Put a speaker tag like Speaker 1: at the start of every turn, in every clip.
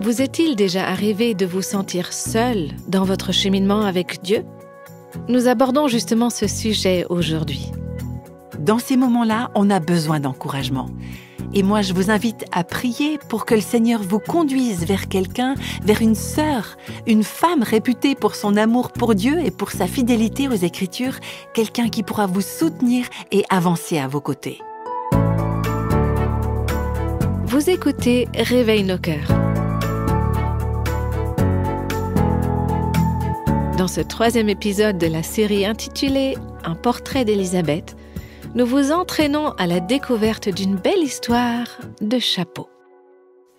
Speaker 1: Vous est-il déjà arrivé de vous sentir seul dans votre cheminement avec Dieu? Nous abordons justement ce sujet aujourd'hui.
Speaker 2: Dans ces moments-là, on a besoin d'encouragement. Et moi, je vous invite à prier pour que le Seigneur vous conduise vers quelqu'un, vers une sœur, une femme réputée pour son amour pour Dieu et pour sa fidélité aux Écritures, quelqu'un qui pourra vous soutenir et avancer à vos côtés.
Speaker 1: Vous écoutez Réveille nos cœurs. Dans ce 3e épisode de la série intitulée « Un portrait d'Élisabeth », nous vous entraînons à la découverte d'une belle histoire de chapeau.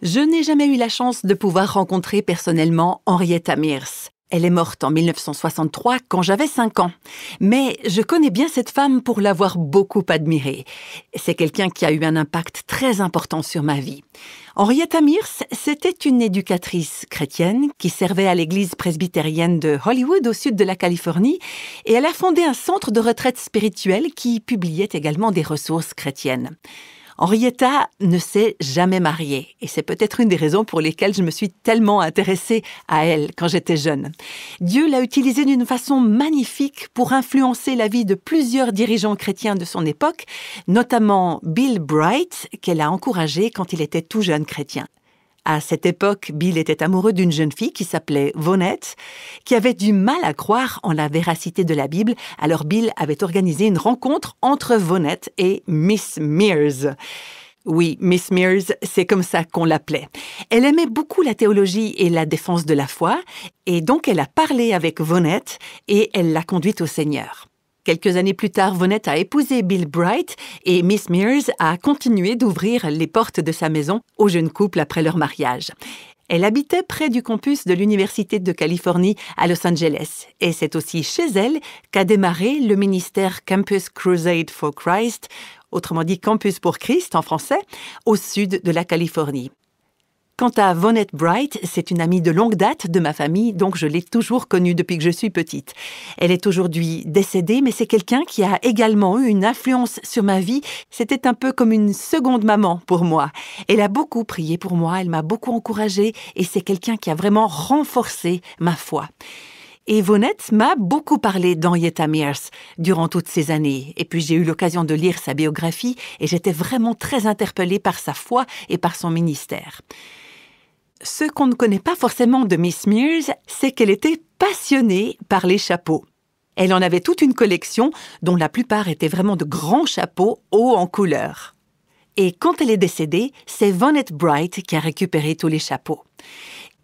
Speaker 2: Je n'ai jamais eu la chance de pouvoir rencontrer personnellement Henrietta Mears. Elle est morte en 1963 quand j'avais 5 ans. Mais je connais bien cette femme pour l'avoir beaucoup admirée. C'est quelqu'un qui a eu un impact très important sur ma vie. Henrietta Mears, c'était une éducatrice chrétienne qui servait à l'église presbytérienne de Hollywood au sud de la Californie et elle a fondé un centre de retraite spirituelle qui publiait également des ressources chrétiennes. Henrietta ne s'est jamais mariée et c'est peut-être une des raisons pour lesquelles je me suis tellement intéressée à elle quand j'étais jeune. Dieu l'a utilisée d'une façon magnifique pour influencer la vie de plusieurs dirigeants chrétiens de son époque, notamment Bill Bright, qu'elle a encouragé quand il était tout jeune chrétien. À cette époque, Bill était amoureux d'une jeune fille qui s'appelait Vonette, qui avait du mal à croire en la véracité de la Bible. Alors Bill avait organisé une rencontre entre Vonette et Miss Mears. Oui, Miss Mears, c'est comme ça qu'on l'appelait. Elle aimait beaucoup la théologie et la défense de la foi, et donc elle a parlé avec Vonette et elle l'a conduite au Seigneur. Quelques années plus tard, Vonette a épousé Bill Bright et Miss Mears a continué d'ouvrir les portes de sa maison au jeune couple après leur mariage. Elle habitait près du campus de l'Université de Californie à Los Angeles et c'est aussi chez elle qu'a démarré le ministère Campus Crusade for Christ, autrement dit Campus pour Christ en français, au sud de la Californie. Quant à Vonette Bright, c'est une amie de longue date de ma famille, donc je l'ai toujours connue depuis que je suis petite. Elle est aujourd'hui décédée, mais c'est quelqu'un qui a également eu une influence sur ma vie. C'était un peu comme une seconde maman pour moi. Elle a beaucoup prié pour moi, elle m'a beaucoup encouragée et c'est quelqu'un qui a vraiment renforcé ma foi. Et Vonette m'a beaucoup parlé d'Henrietta Mears durant toutes ces années. Et puis j'ai eu l'occasion de lire sa biographie et j'étais vraiment très interpellée par sa foi et par son ministère. Ce qu'on ne connaît pas forcément de Miss Mears, c'est qu'elle était passionnée par les chapeaux. Elle en avait toute une collection, dont la plupart étaient vraiment de grands chapeaux hauts en couleur. Et quand elle est décédée, c'est Vonette Bright qui a récupéré tous les chapeaux.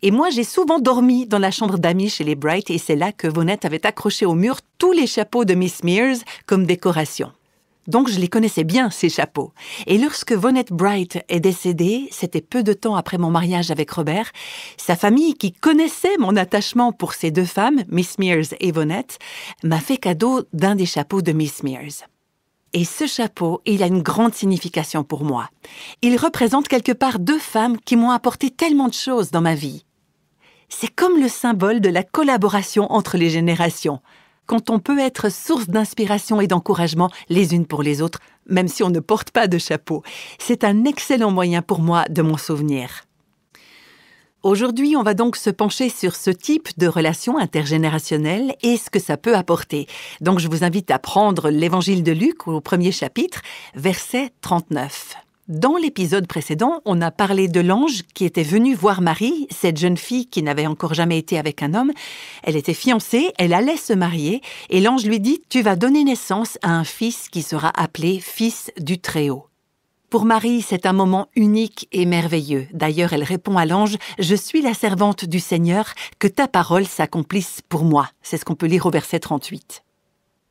Speaker 2: Et moi, j'ai souvent dormi dans la chambre d'amis chez les Bright et c'est là que Vonette avait accroché au mur tous les chapeaux de Miss Mears comme décoration. Donc, je les connaissais bien, ces chapeaux. Et lorsque Vonette Bright est décédée, c'était peu de temps après mon mariage avec Robert, sa famille, qui connaissait mon attachement pour ces deux femmes, Miss Mears et Vonette, m'a fait cadeau d'un des chapeaux de Miss Mears. Et ce chapeau, il a une grande signification pour moi. Il représente quelque part deux femmes qui m'ont apporté tellement de choses dans ma vie. C'est comme le symbole de la collaboration entre les générations. Quand on peut être source d'inspiration et d'encouragement les unes pour les autres, même si on ne porte pas de chapeau. C'est un excellent moyen pour moi de m'en souvenir. Aujourd'hui, on va donc se pencher sur ce type de relation intergénérationnelle et ce que ça peut apporter. Donc, je vous invite à prendre l'Évangile de Luc au 1er chapitre, verset 39. Dans l'épisode précédent, on a parlé de l'ange qui était venu voir Marie, cette jeune fille qui n'avait encore jamais été avec un homme. Elle était fiancée, elle allait se marier, et l'ange lui dit « Tu vas donner naissance à un fils qui sera appelé Fils du Très-Haut ». Pour Marie, c'est un moment unique et merveilleux. D'ailleurs, elle répond à l'ange « Je suis la servante du Seigneur, que ta parole s'accomplisse pour moi ». C'est ce qu'on peut lire au verset 38.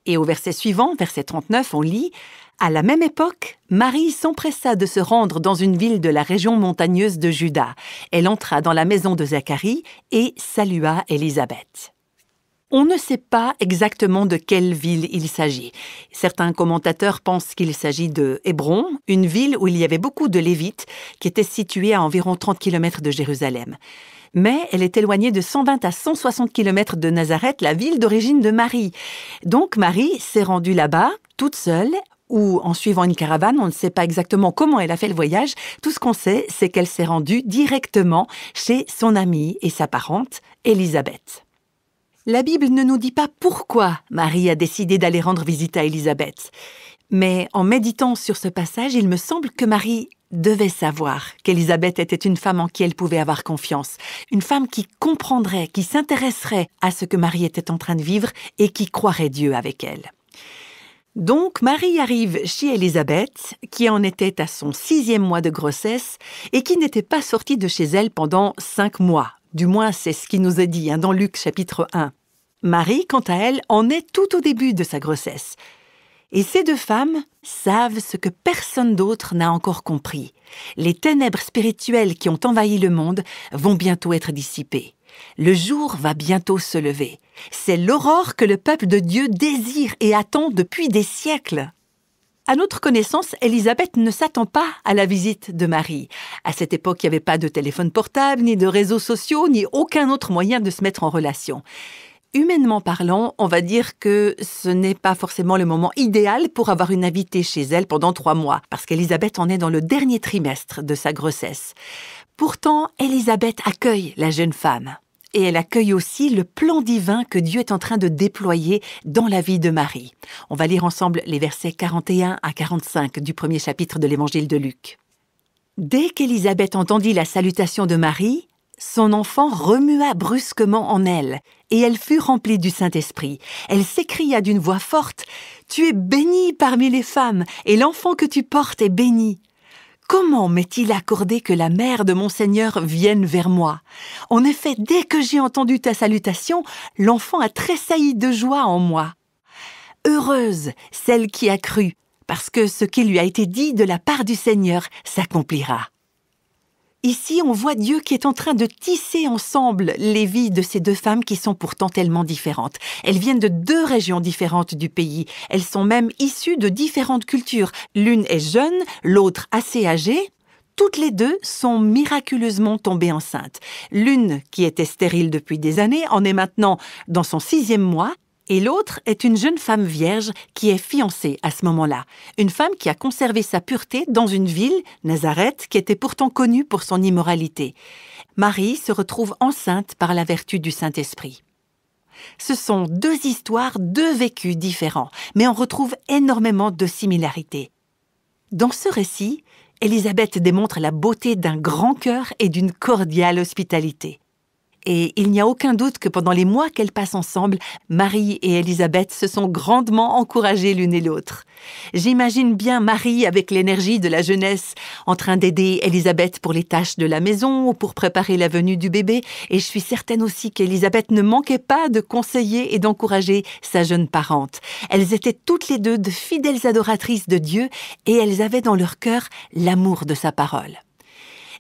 Speaker 2: Et au verset suivant, verset 39, on lit « À la même époque, Marie s'empressa de se rendre dans une ville de la région montagneuse de Juda. Elle entra dans la maison de Zacharie et salua Élisabeth. » On ne sait pas exactement de quelle ville il s'agit. Certains commentateurs pensent qu'il s'agit de Hébron, une ville où il y avait beaucoup de Lévites, qui était située à environ 30 km de Jérusalem. Mais elle est éloignée de 120 à 160 km de Nazareth, la ville d'origine de Marie. Donc Marie s'est rendue là-bas, toute seule, ou en suivant une caravane. On ne sait pas exactement comment elle a fait le voyage. Tout ce qu'on sait, c'est qu'elle s'est rendue directement chez son amie et sa parente, Élisabeth. La Bible ne nous dit pas pourquoi Marie a décidé d'aller rendre visite à Élisabeth. Mais en méditant sur ce passage, il me semble que Marie devait savoir qu'Élisabeth était une femme en qui elle pouvait avoir confiance. Une femme qui comprendrait, qui s'intéresserait à ce que Marie était en train de vivre et qui croirait Dieu avec elle. Donc, Marie arrive chez Élisabeth, qui en était à son 6e mois de grossesse et qui n'était pas sortie de chez elle pendant 5 mois. Du moins, c'est ce qui nous est dit dans Luc chapitre 1. Marie, quant à elle, en est tout au début de sa grossesse. Et ces 2 femmes savent ce que personne d'autre n'a encore compris. Les ténèbres spirituelles qui ont envahi le monde vont bientôt être dissipées. Le jour va bientôt se lever. C'est l'aurore que le peuple de Dieu désire et attend depuis des siècles. À notre connaissance, Élisabeth ne s'attend pas à la visite de Marie. À cette époque, il n'y avait pas de téléphone portable, ni de réseaux sociaux, ni aucun autre moyen de se mettre en relation. Humainement parlant, on va dire que ce n'est pas forcément le moment idéal pour avoir une invitée chez elle pendant 3 mois, parce qu'Élisabeth en est dans le dernier trimestre de sa grossesse. Pourtant, Élisabeth accueille la jeune femme. Et elle accueille aussi le plan divin que Dieu est en train de déployer dans la vie de Marie. On va lire ensemble les versets 41 à 45 du premier chapitre de l'Évangile de Luc. Dès qu'Élisabeth entendit la salutation de Marie, son enfant remua brusquement en elle, et elle fut remplie du Saint-Esprit. Elle s'écria d'une voix forte « Tu es bénie parmi les femmes, et l'enfant que tu portes est béni. Comment m'est-il accordé que la mère de mon Seigneur vienne vers moi? En effet, dès que j'ai entendu ta salutation, l'enfant a tressailli de joie en moi. Heureuse celle qui a cru, parce que ce qui lui a été dit de la part du Seigneur s'accomplira. » Ici, on voit Dieu qui est en train de tisser ensemble les vies de ces 2 femmes qui sont pourtant tellement différentes. Elles viennent de 2 régions différentes du pays. Elles sont même issues de différentes cultures. L'une est jeune, l'autre assez âgée. Toutes les 2 sont miraculeusement tombées enceintes. L'une, qui était stérile depuis des années, en est maintenant dans son 6e mois. Et l'autre est une jeune femme vierge qui est fiancée à ce moment-là. Une femme qui a conservé sa pureté dans une ville, Nazareth, qui était pourtant connue pour son immoralité. Marie se retrouve enceinte par la vertu du Saint-Esprit. Ce sont 2 histoires, 2 vécus différents, mais on retrouve énormément de similarités. Dans ce récit, Élisabeth démontre la beauté d'un grand cœur et d'une cordiale hospitalité. Et il n'y a aucun doute que pendant les mois qu'elles passent ensemble, Marie et Élisabeth se sont grandement encouragées l'une et l'autre. J'imagine bien Marie avec l'énergie de la jeunesse, en train d'aider Élisabeth pour les tâches de la maison ou pour préparer la venue du bébé. Et je suis certaine aussi qu'Élisabeth ne manquait pas de conseiller et d'encourager sa jeune parente. Elles étaient toutes les 2 de fidèles adoratrices de Dieu et elles avaient dans leur cœur l'amour de sa parole.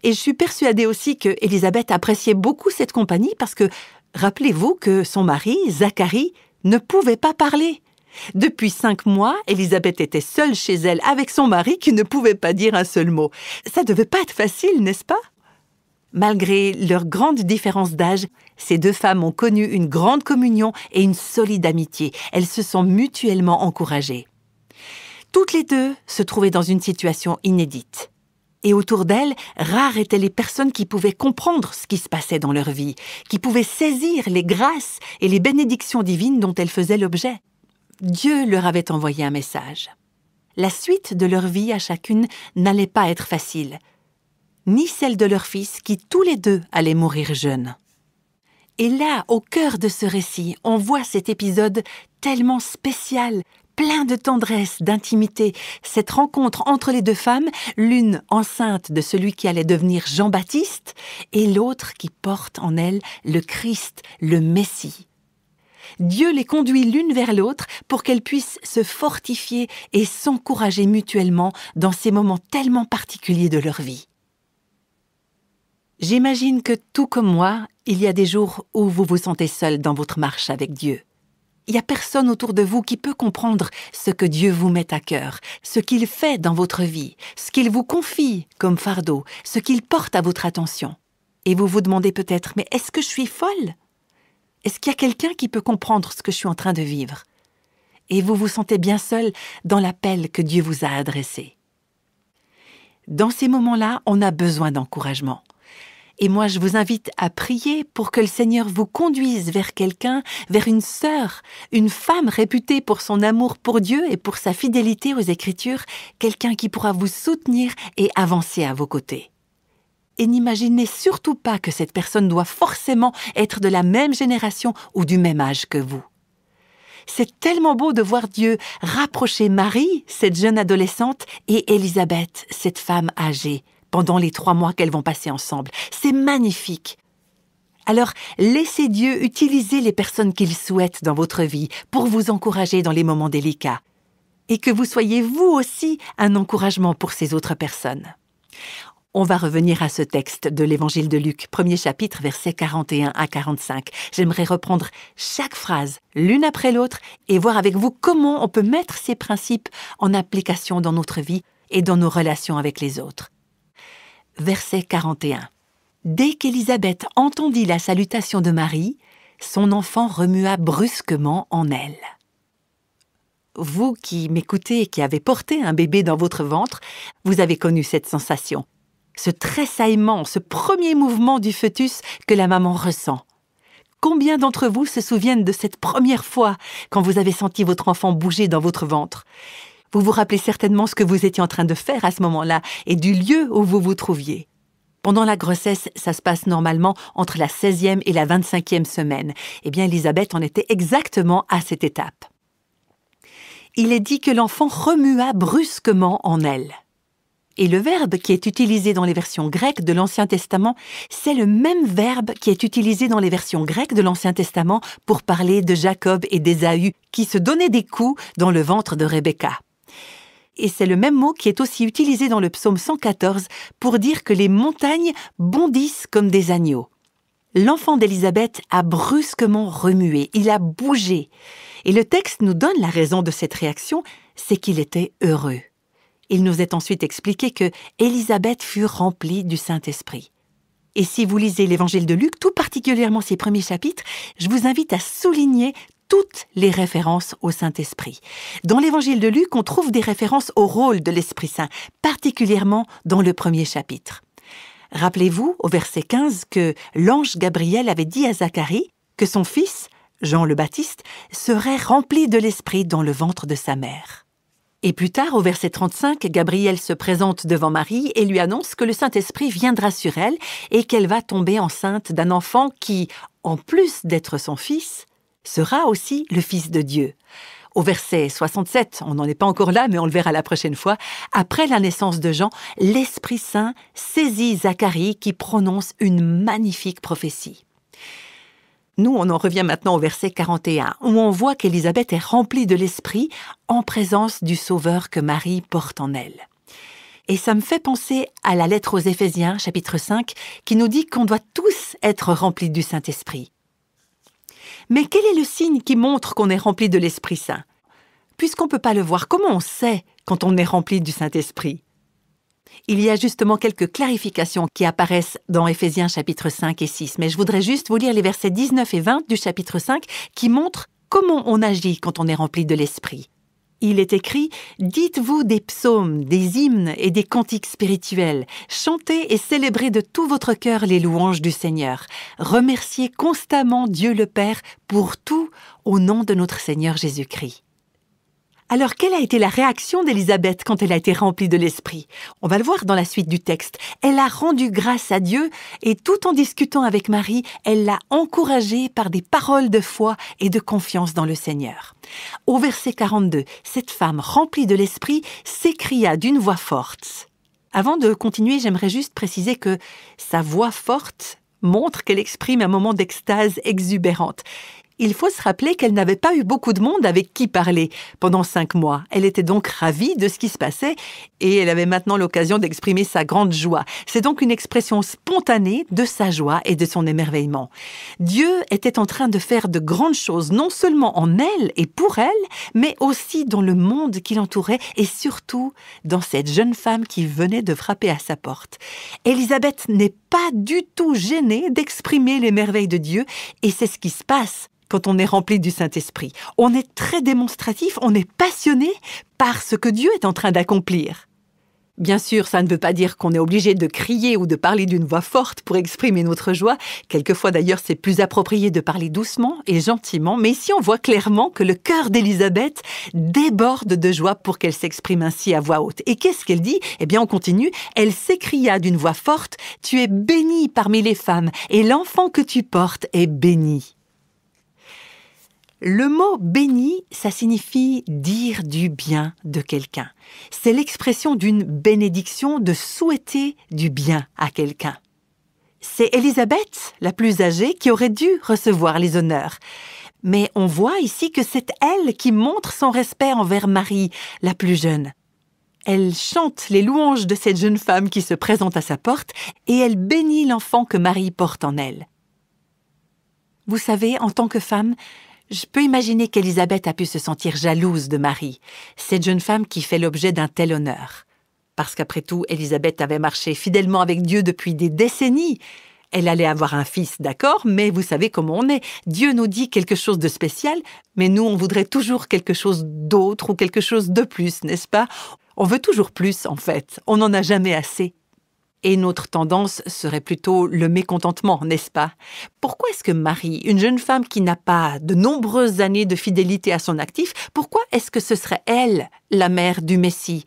Speaker 2: Et je suis persuadée aussi que Élisabeth appréciait beaucoup cette compagnie parce que, rappelez-vous que son mari, Zacharie, ne pouvait pas parler. Depuis 5 mois, Élisabeth était seule chez elle avec son mari qui ne pouvait pas dire un seul mot. Ça devait pas être facile, n'est-ce pas? Malgré leur grande différence d'âge, ces 2 femmes ont connu une grande communion et une solide amitié. Elles se sont mutuellement encouragées. Toutes les 2 se trouvaient dans une situation inédite. Et autour d'elles, rares étaient les personnes qui pouvaient comprendre ce qui se passait dans leur vie, qui pouvaient saisir les grâces et les bénédictions divines dont elles faisaient l'objet. Dieu leur avait envoyé un message. La suite de leur vie à chacune n'allait pas être facile, ni celle de leur fils qui tous les 2 allaient mourir jeunes. Et là, au cœur de ce récit, on voit cet épisode tellement spécial, plein de tendresse, d'intimité, cette rencontre entre les 2 femmes, l'une enceinte de celui qui allait devenir Jean-Baptiste et l'autre qui porte en elle le Christ, le Messie. Dieu les conduit l'une vers l'autre pour qu'elles puissent se fortifier et s'encourager mutuellement dans ces moments tellement particuliers de leur vie. J'imagine que tout comme moi, il y a des jours où vous vous sentez seul dans votre marche avec Dieu. Il n'y a personne autour de vous qui peut comprendre ce que Dieu vous met à cœur, ce qu'il fait dans votre vie, ce qu'il vous confie comme fardeau, ce qu'il porte à votre attention. Et vous vous demandez peut-être, mais est-ce que je suis folle? Est-ce qu'il y a quelqu'un qui peut comprendre ce que je suis en train de vivre? et vous vous sentez bien seul dans l'appel que Dieu vous a adressé. Dans ces moments-là, on a besoin d'encouragement. Et moi, je vous invite à prier pour que le Seigneur vous conduise vers quelqu'un, vers une sœur, une femme réputée pour son amour pour Dieu et pour sa fidélité aux Écritures, quelqu'un qui pourra vous soutenir et avancer à vos côtés. Et n'imaginez surtout pas que cette personne doit forcément être de la même génération ou du même âge que vous. C'est tellement beau de voir Dieu rapprocher Marie, cette jeune adolescente, et Élisabeth, cette femme âgée, pendant les 3 mois qu'elles vont passer ensemble. C'est magnifique. Alors, laissez Dieu utiliser les personnes qu'il souhaite dans votre vie pour vous encourager dans les moments délicats. Et que vous soyez vous aussi un encouragement pour ces autres personnes. On va revenir à ce texte de l'Évangile de Luc, 1er chapitre, versets 41 à 45. J'aimerais reprendre chaque phrase, l'une après l'autre, et voir avec vous comment on peut mettre ces principes en application dans notre vie et dans nos relations avec les autres. Verset 41. Dès qu'Élisabeth entendit la salutation de Marie, son enfant remua brusquement en elle. Vous qui m'écoutez et qui avez porté un bébé dans votre ventre, vous avez connu cette sensation. Ce tressaillement, ce premier mouvement du fœtus que la maman ressent. Combien d'entre vous se souviennent de cette première fois quand vous avez senti votre enfant bouger dans votre ventre? Vous vous rappelez certainement ce que vous étiez en train de faire à ce moment-là et du lieu où vous vous trouviez. Pendant la grossesse, ça se passe normalement entre la 16e et la 25e semaine. Eh bien, Élisabeth en était exactement à cette étape. Il est dit que l'enfant remua brusquement en elle. Et le verbe qui est utilisé dans les versions grecques de l'Ancien Testament, c'est le même verbe qui est utilisé dans les versions grecques de l'Ancien Testament pour parler de Jacob et d'Ésaü, qui se donnaient des coups dans le ventre de Rebecca. Et c'est le même mot qui est aussi utilisé dans le psaume 114 pour dire que les montagnes bondissent comme des agneaux. L'enfant d'Élisabeth a brusquement remué, il a bougé. Et le texte nous donne la raison de cette réaction, c'est qu'il était heureux. Il nous est ensuite expliqué que Élisabeth fut remplie du Saint-Esprit. Et si vous lisez l'Évangile de Luc, tout particulièrement ses premiers chapitres, je vous invite à souligner toutes les références au Saint-Esprit. Dans l'Évangile de Luc, on trouve des références au rôle de l'Esprit Saint, particulièrement dans le premier chapitre. Rappelez-vous, au verset 15, que l'ange Gabriel avait dit à Zacharie que son fils, Jean le Baptiste, serait rempli de l'Esprit dans le ventre de sa mère. Et plus tard, au verset 35, Gabriel se présente devant Marie et lui annonce que le Saint-Esprit viendra sur elle et qu'elle va tomber enceinte d'un enfant qui, en plus d'être son fils, sera aussi le Fils de Dieu. Au verset 67, on n'en est pas encore là, mais on le verra la prochaine fois, après la naissance de Jean, l'Esprit Saint saisit Zacharie qui prononce une magnifique prophétie. Nous, on en revient maintenant au verset 41, où on voit qu'Élisabeth est remplie de l'Esprit en présence du Sauveur que Marie porte en elle. Et ça me fait penser à la lettre aux Éphésiens, chapitre 5, qui nous dit qu'on doit tous être remplis du Saint-Esprit. Mais quel est le signe qui montre qu'on est rempli de l'Esprit Saint? Puisqu'on ne peut pas le voir, comment on sait quand on est rempli du Saint-Esprit? Il y a justement quelques clarifications qui apparaissent dans Éphésiens chapitre 5 et 6, mais je voudrais juste vous lire les versets 19 et 20 du chapitre 5 qui montrent comment on agit quand on est rempli de l'Esprit. Il est écrit « Dites-vous des psaumes, des hymnes et des cantiques spirituels. Chantez et célébrez de tout votre cœur les louanges du Seigneur. Remerciez constamment Dieu le Père pour tout au nom de notre Seigneur Jésus-Christ. » Alors, quelle a été la réaction d'Élisabeth quand elle a été remplie de l'Esprit? On va le voir dans la suite du texte. Elle a rendu grâce à Dieu et tout en discutant avec Marie, elle l'a encouragée par des paroles de foi et de confiance dans le Seigneur. Au verset 42, cette femme remplie de l'Esprit s'écria d'une voix forte. Avant de continuer, j'aimerais juste préciser que sa voix forte montre qu'elle exprime un moment d'extase exubérante. Il faut se rappeler qu'elle n'avait pas eu beaucoup de monde avec qui parler pendant 5 mois. Elle était donc ravie de ce qui se passait et elle avait maintenant l'occasion d'exprimer sa grande joie. C'est donc une expression spontanée de sa joie et de son émerveillement. Dieu était en train de faire de grandes choses, non seulement en elle et pour elle, mais aussi dans le monde qui l'entourait et surtout dans cette jeune femme qui venait de frapper à sa porte. Élisabeth n'est pas du tout gênée d'exprimer les merveilles de Dieu, et c'est ce qui se passe quand on est rempli du Saint-Esprit. On est très démonstratif, on est passionné par ce que Dieu est en train d'accomplir. Bien sûr, ça ne veut pas dire qu'on est obligé de crier ou de parler d'une voix forte pour exprimer notre joie. Quelquefois d'ailleurs, c'est plus approprié de parler doucement et gentiment. Mais ici, on voit clairement que le cœur d'Élisabeth déborde de joie pour qu'elle s'exprime ainsi à voix haute. Et qu'est-ce qu'elle dit? Eh bien, on continue. Elle s'écria d'une voix forte, « Tu es bénie parmi les femmes, et l'enfant que tu portes est béni. » Le mot « béni », ça signifie dire du bien de quelqu'un. C'est l'expression d'une bénédiction, de souhaiter du bien à quelqu'un. C'est Élisabeth, la plus âgée, qui aurait dû recevoir les honneurs. Mais on voit ici que c'est elle qui montre son respect envers Marie, la plus jeune. Elle chante les louanges de cette jeune femme qui se présente à sa porte et elle bénit l'enfant que Marie porte en elle. Vous savez, en tant que femme, je peux imaginer qu'Élisabeth a pu se sentir jalouse de Marie, cette jeune femme qui fait l'objet d'un tel honneur. Parce qu'après tout, Élisabeth avait marché fidèlement avec Dieu depuis des décennies. Elle allait avoir un fils, d'accord, mais vous savez comment on est. Dieu nous dit quelque chose de spécial, mais nous, on voudrait toujours quelque chose d'autre ou quelque chose de plus, n'est-ce pas? On veut toujours plus, en fait. On n'en a jamais assez. Et notre tendance serait plutôt le mécontentement, n'est-ce pas? Pourquoi est-ce que Marie, une jeune femme qui n'a pas de nombreuses années de fidélité à son actif, pourquoi est-ce que ce serait elle, la mère du Messie?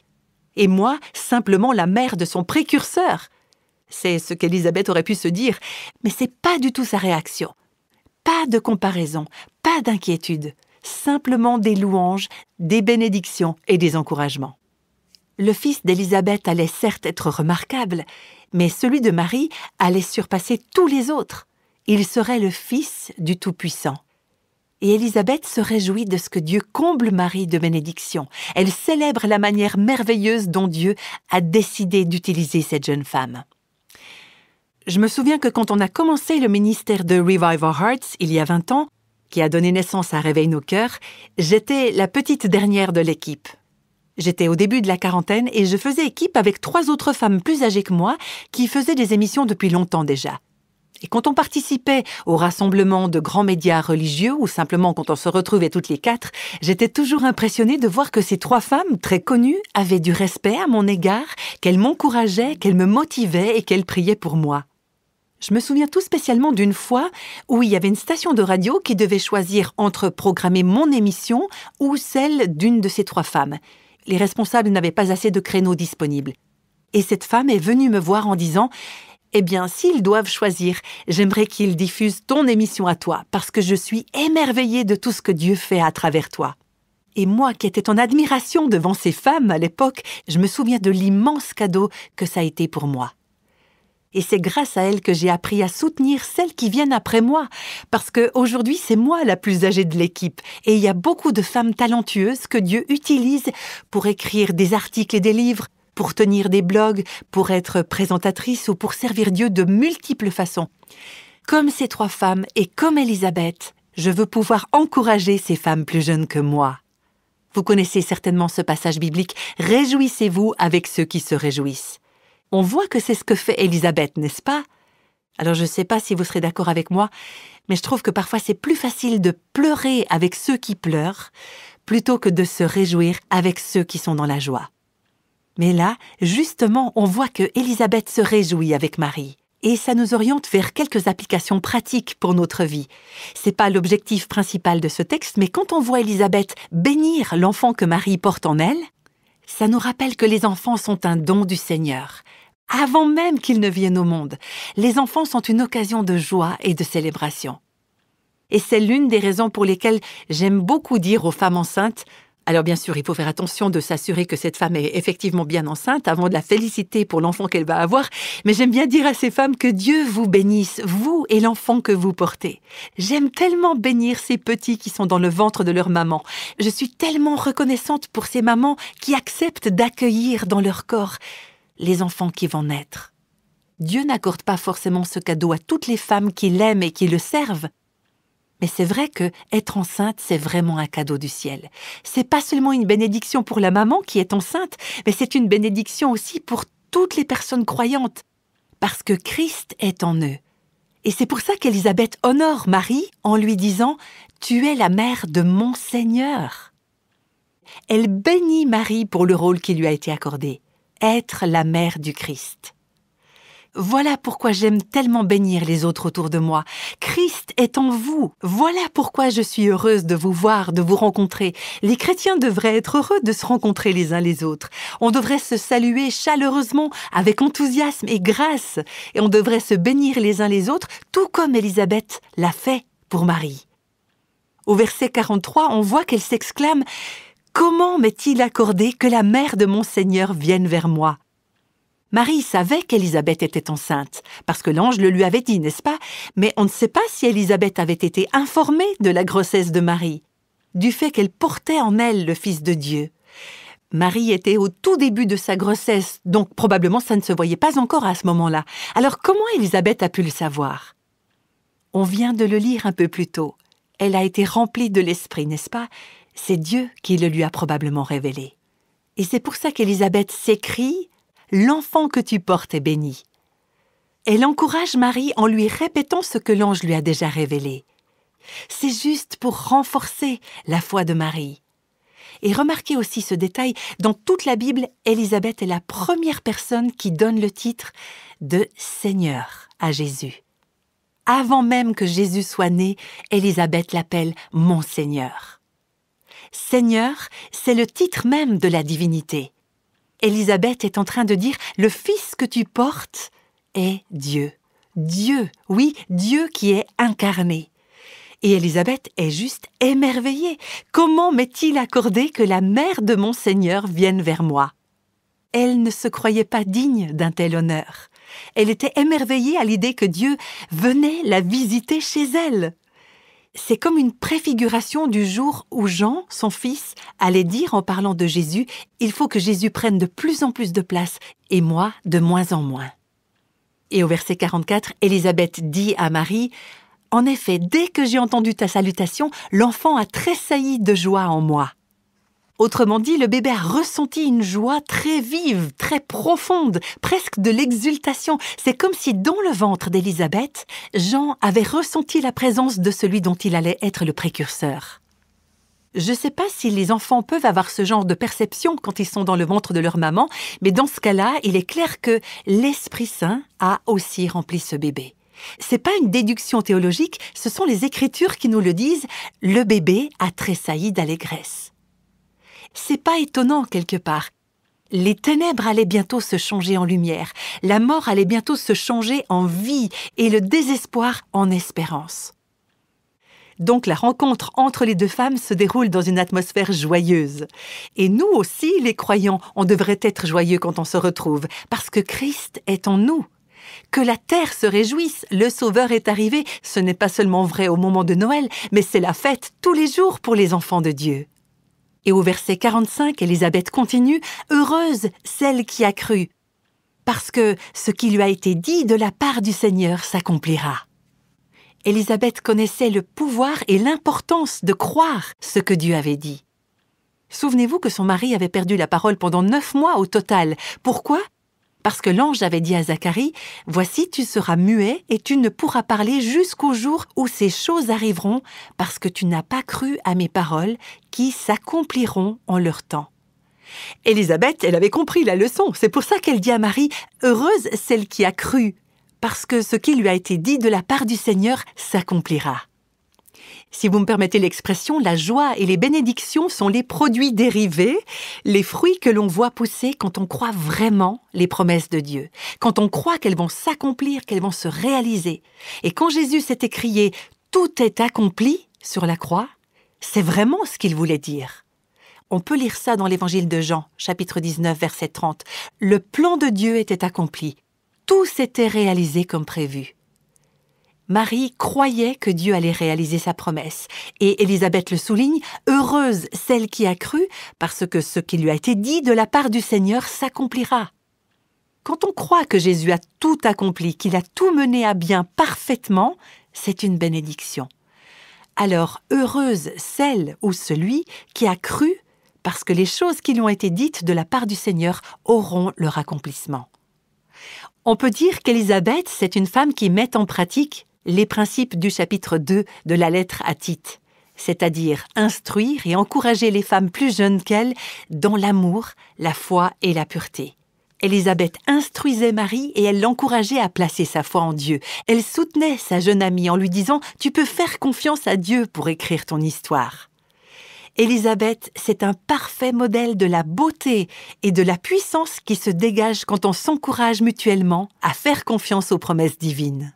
Speaker 2: Et moi, simplement la mère de son précurseur? C'est ce qu'Élisabeth aurait pu se dire, mais c'est pas du tout sa réaction. Pas de comparaison, pas d'inquiétude, simplement des louanges, des bénédictions et des encouragements. Le fils d'Élisabeth allait certes être remarquable, mais celui de Marie allait surpasser tous les autres. Il serait le fils du Tout-Puissant. Et Élisabeth se réjouit de ce que Dieu comble Marie de bénédictions. Elle célèbre la manière merveilleuse dont Dieu a décidé d'utiliser cette jeune femme. Je me souviens que quand on a commencé le ministère de Revive Our Hearts, il y a 20 ans, qui a donné naissance à Réveille nos cœurs, j'étais la petite dernière de l'équipe. J'étais au début de la quarantaine et je faisais équipe avec 3 autres femmes plus âgées que moi qui faisaient des émissions depuis longtemps déjà. Et quand on participait au rassemblement de grands médias religieux ou simplement quand on se retrouvait toutes les 4, j'étais toujours impressionnée de voir que ces 3 femmes très connues avaient du respect à mon égard, qu'elles m'encourageaient, qu'elles me motivaient et qu'elles priaient pour moi. Je me souviens tout spécialement d'une fois où il y avait une station de radio qui devait choisir entre programmer mon émission ou celle d'une de ces 3 femmes. Les responsables n'avaient pas assez de créneaux disponibles. Et cette femme est venue me voir en disant « Eh bien, s'ils doivent choisir, j'aimerais qu'ils diffusent ton émission à toi, parce que je suis émerveillée de tout ce que Dieu fait à travers toi. » Et moi, qui étais en admiration devant ces femmes à l'époque, je me souviens de l'immense cadeau que ça a été pour moi. Et c'est grâce à elles que j'ai appris à soutenir celles qui viennent après moi, parce qu'aujourd'hui, c'est moi la plus âgée de l'équipe, et il y a beaucoup de femmes talentueuses que Dieu utilise pour écrire des articles et des livres, pour tenir des blogs, pour être présentatrice ou pour servir Dieu de multiples façons. Comme ces 3 femmes et comme Élisabeth, je veux pouvoir encourager ces femmes plus jeunes que moi. Vous connaissez certainement ce passage biblique « Réjouissez-vous avec ceux qui se réjouissent ». On voit que c'est ce que fait Élisabeth, n'est-ce pas? Alors je ne sais pas si vous serez d'accord avec moi, mais je trouve que parfois c'est plus facile de pleurer avec ceux qui pleurent plutôt que de se réjouir avec ceux qui sont dans la joie. Mais là, justement, on voit que Élisabeth se réjouit avec Marie. Et ça nous oriente vers quelques applications pratiques pour notre vie. C'est pas l'objectif principal de ce texte, mais quand on voit Élisabeth bénir l'enfant que Marie porte en elle, ça nous rappelle que les enfants sont un don du Seigneur. Avant même qu'ils ne viennent au monde, les enfants sont une occasion de joie et de célébration. Et c'est l'une des raisons pour lesquelles j'aime beaucoup dire aux femmes enceintes, alors bien sûr, il faut faire attention de s'assurer que cette femme est effectivement bien enceinte avant de la féliciter pour l'enfant qu'elle va avoir, mais j'aime bien dire à ces femmes que Dieu vous bénisse, vous et l'enfant que vous portez. J'aime tellement bénir ces petits qui sont dans le ventre de leur maman. Je suis tellement reconnaissante pour ces mamans qui acceptent d'accueillir dans leur corps les enfants qui vont naître. Dieu n'accorde pas forcément ce cadeau à toutes les femmes qui l'aiment et qui le servent. Mais c'est vrai que être enceinte, c'est vraiment un cadeau du ciel. C'est pas seulement une bénédiction pour la maman qui est enceinte, mais c'est une bénédiction aussi pour toutes les personnes croyantes. parce que Christ est en eux. Et c'est pour ça qu'Élisabeth honore Marie en lui disant « Tu es la mère de mon Seigneur ». Elle bénit Marie pour le rôle qui lui a été accordé, être la mère du Christ. Voilà pourquoi j'aime tellement bénir les autres autour de moi. Christ est en vous. Voilà pourquoi je suis heureuse de vous voir, de vous rencontrer. Les chrétiens devraient être heureux de se rencontrer les uns les autres. On devrait se saluer chaleureusement, avec enthousiasme et grâce. Et on devrait se bénir les uns les autres, tout comme Élisabeth l'a fait pour Marie. Au verset 43, on voit qu'elle s'exclame « Comment m'est-il accordé que la mère de mon Seigneur vienne vers moi ?» Marie savait qu'Élisabeth était enceinte, parce que l'ange le lui avait dit, n'est-ce pas? Mais on ne sait pas si Élisabeth avait été informée de la grossesse de Marie, du fait qu'elle portait en elle le Fils de Dieu. Marie était au tout début de sa grossesse, donc probablement ça ne se voyait pas encore à ce moment-là. Alors comment Élisabeth a pu le savoir? On vient de le lire un peu plus tôt. Elle a été remplie de l'Esprit, n'est-ce pas? C'est Dieu qui le lui a probablement révélé. Et c'est pour ça qu'Élisabeth s'écrie « L'enfant que tu portes est béni ». Elle encourage Marie en lui répétant ce que l'ange lui a déjà révélé. C'est juste pour renforcer la foi de Marie. Et remarquez aussi ce détail, dans toute la Bible, Élisabeth est la première personne qui donne le titre de Seigneur à Jésus. Avant même que Jésus soit né, Élisabeth l'appelle « Mon Seigneur ». Seigneur, c'est le titre même de la divinité. Élisabeth est en train de dire « Le Fils que tu portes est Dieu ». Dieu, oui, Dieu qui est incarné. Et Élisabeth est juste émerveillée. Comment m'est-il accordé que la mère de mon Seigneur vienne vers moi? Elle ne se croyait pas digne d'un tel honneur. Elle était émerveillée à l'idée que Dieu venait la visiter chez elle. C'est comme une préfiguration du jour où Jean, son fils, allait dire en parlant de Jésus « Il faut que Jésus prenne de plus en plus de place et moi de moins en moins ». Et au verset 44, Élisabeth dit à Marie « En effet, dès que j'ai entendu ta salutation, l'enfant a tressailli de joie en moi. » Autrement dit, le bébé a ressenti une joie très vive, très profonde, presque de l'exultation. C'est comme si dans le ventre d'Élisabeth, Jean avait ressenti la présence de celui dont il allait être le précurseur. Je ne sais pas si les enfants peuvent avoir ce genre de perception quand ils sont dans le ventre de leur maman, mais dans ce cas-là, il est clair que l'Esprit Saint a aussi rempli ce bébé. C'est pas une déduction théologique, ce sont les Écritures qui nous le disent. Le bébé a tressailli d'allégresse. C'est pas étonnant quelque part. Les ténèbres allaient bientôt se changer en lumière, la mort allait bientôt se changer en vie et le désespoir en espérance. Donc la rencontre entre les deux femmes se déroule dans une atmosphère joyeuse. Et nous aussi, les croyants, on devrait être joyeux quand on se retrouve, parce que Christ est en nous. Que la terre se réjouisse, le Sauveur est arrivé, ce n'est pas seulement vrai au moment de Noël, mais c'est la fête tous les jours pour les enfants de Dieu. Et au verset 45, Élisabeth continue « Heureuse celle qui a cru, parce que ce qui lui a été dit de la part du Seigneur s'accomplira. » Élisabeth connaissait le pouvoir et l'importance de croire ce que Dieu avait dit. Souvenez-vous que son mari avait perdu la parole pendant 9 mois au total. Pourquoi ? Parce que l'ange avait dit à Zacharie « Voici, tu seras muet et tu ne pourras parler jusqu'au jour où ces choses arriveront, parce que tu n'as pas cru à mes paroles qui s'accompliront en leur temps. » Élisabeth, elle avait compris la leçon. C'est pour ça qu'elle dit à Marie « Heureuse celle qui a cru, parce que ce qui lui a été dit de la part du Seigneur s'accomplira. » Si vous me permettez l'expression, la joie et les bénédictions sont les produits dérivés, les fruits que l'on voit pousser quand on croit vraiment les promesses de Dieu, quand on croit qu'elles vont s'accomplir, qu'elles vont se réaliser. Et quand Jésus s'est écrié « Tout est accompli » sur la croix, c'est vraiment ce qu'il voulait dire. On peut lire ça dans l'évangile de Jean, chapitre 19, verset 30. Le plan de Dieu était accompli. Tout s'était réalisé comme prévu. Marie croyait que Dieu allait réaliser sa promesse. Et Élisabeth le souligne, « Heureuse celle qui a cru, parce que ce qui lui a été dit de la part du Seigneur s'accomplira. » Quand on croit que Jésus a tout accompli, qu'il a tout mené à bien parfaitement, c'est une bénédiction. Alors, heureuse celle ou celui qui a cru, parce que les choses qui lui ont été dites de la part du Seigneur auront leur accomplissement. On peut dire qu'Élisabeth, c'est une femme qui met en pratique les principes du chapitre 2 de la lettre à Tite, c'est-à-dire instruire et encourager les femmes plus jeunes qu'elle dans l'amour, la foi et la pureté. Élisabeth instruisait Marie et elle l'encourageait à placer sa foi en Dieu. Elle soutenait sa jeune amie en lui disant « Tu peux faire confiance à Dieu pour écrire ton histoire ». Élisabeth, c'est un parfait modèle de la beauté et de la puissance qui se dégage quand on s'encourage mutuellement à faire confiance aux promesses divines.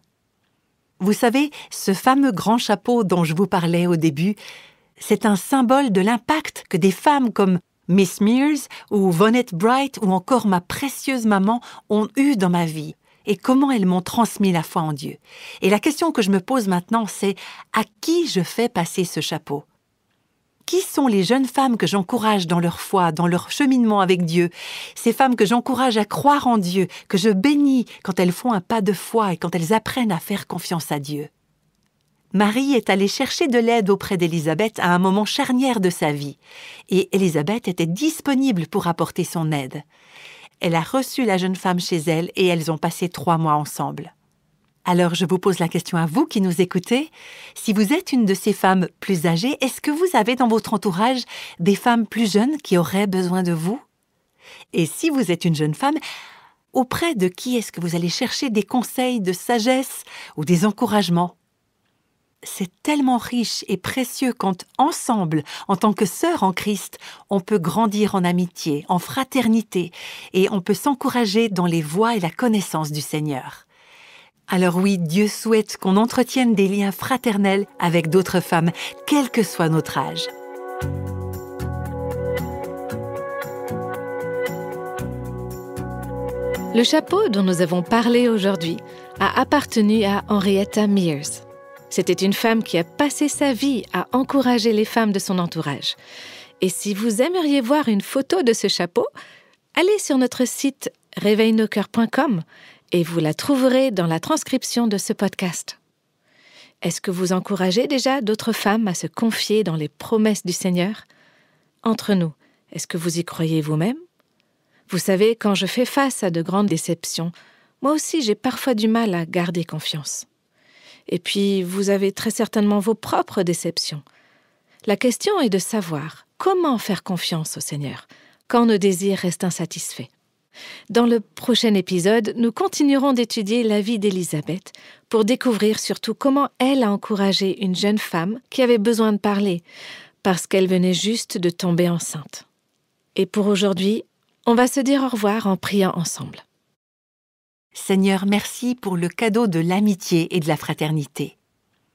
Speaker 2: Vous savez, ce fameux grand chapeau dont je vous parlais au début, c'est un symbole de l'impact que des femmes comme Miss Mears ou Vonette Bright ou encore ma précieuse maman ont eu dans ma vie et comment elles m'ont transmis la foi en Dieu. Et la question que je me pose maintenant, c'est à qui je fais passer ce chapeau ? Qui sont les jeunes femmes que j'encourage dans leur foi, dans leur cheminement avec Dieu? Ces femmes que j'encourage à croire en Dieu, que je bénis quand elles font un pas de foi et quand elles apprennent à faire confiance à Dieu. Marie est allée chercher de l'aide auprès d'Élisabeth à un moment charnière de sa vie. Et Élisabeth était disponible pour apporter son aide. Elle a reçu la jeune femme chez elle et elles ont passé 3 mois ensemble. Alors, je vous pose la question à vous qui nous écoutez. Si vous êtes une de ces femmes plus âgées, est-ce que vous avez dans votre entourage des femmes plus jeunes qui auraient besoin de vous? Et si vous êtes une jeune femme, auprès de qui est-ce que vous allez chercher des conseils de sagesse ou des encouragements? C'est tellement riche et précieux quand, ensemble, en tant que sœurs en Christ, on peut grandir en amitié, en fraternité, et on peut s'encourager dans les voies et la connaissance du Seigneur. Alors oui, Dieu souhaite qu'on entretienne des liens fraternels avec d'autres femmes, quel que soit notre âge.
Speaker 1: Le chapeau dont nous avons parlé aujourd'hui a appartenu à Henrietta Mears. C'était une femme qui a passé sa vie à encourager les femmes de son entourage. Et si vous aimeriez voir une photo de ce chapeau, allez sur notre site réveilnoscoeurs.com et vous la trouverez dans la transcription de ce podcast. Est-ce que vous encouragez déjà d'autres femmes à se confier dans les promesses du Seigneur? Entre nous, est-ce que vous y croyez vous-même? Vous savez, quand je fais face à de grandes déceptions, moi aussi j'ai parfois du mal à garder confiance. Et puis, vous avez très certainement vos propres déceptions. La question est de savoir comment faire confiance au Seigneur quand nos désirs restent insatisfaits. Dans le prochain épisode, nous continuerons d'étudier la vie d'Élisabeth pour découvrir surtout comment elle a encouragé une jeune femme qui avait besoin de parler parce qu'elle venait juste de tomber enceinte. Et pour aujourd'hui, on va se dire au revoir en priant ensemble.
Speaker 2: Seigneur, merci pour le cadeau de l'amitié et de la fraternité.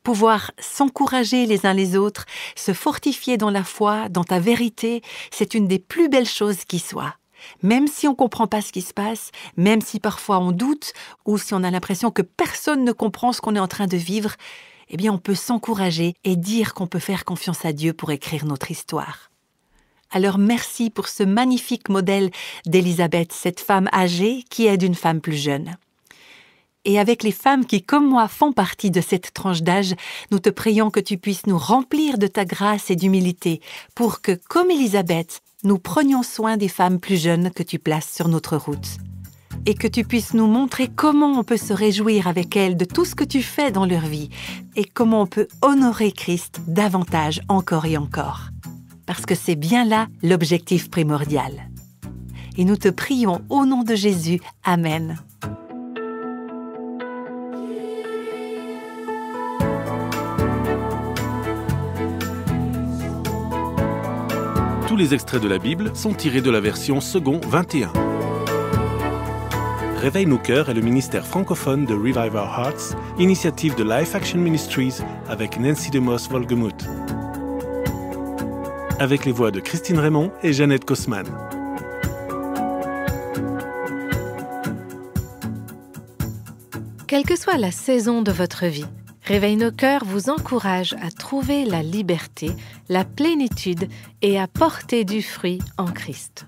Speaker 2: Pouvoir s'encourager les uns les autres, se fortifier dans la foi, dans ta vérité, c'est une des plus belles choses qui soient. Même si on ne comprend pas ce qui se passe, même si parfois on doute, ou si on a l'impression que personne ne comprend ce qu'on est en train de vivre, eh bien on peut s'encourager et dire qu'on peut faire confiance à Dieu pour écrire notre histoire. Alors merci pour ce magnifique modèle d'Élisabeth, cette femme âgée qui aide une femme plus jeune. Et avec les femmes qui, comme moi, font partie de cette tranche d'âge, nous te prions que tu puisses nous remplir de ta grâce et d'humilité pour que, comme Élisabeth, nous prenions soin des femmes plus jeunes que tu places sur notre route. Et que tu puisses nous montrer comment on peut se réjouir avec elles de tout ce que tu fais dans leur vie et comment on peut honorer Christ davantage encore et encore. Parce que c'est bien là l'objectif primordial. Et nous te prions au nom de Jésus. Amen.
Speaker 3: Tous les extraits de la Bible sont tirés de la version second 21. Réveille nos cœurs est le ministère francophone de Revive Our Hearts, initiative de Life Action Ministries avec Nancy DeMoss Wolgemuth. Avec les voix de Christine Raymond et Jeannette Kosman.
Speaker 1: Quelle que soit la saison de votre vie, Réveille nos cœurs vous encourage à trouver la liberté, la plénitude et à porter du fruit en Christ.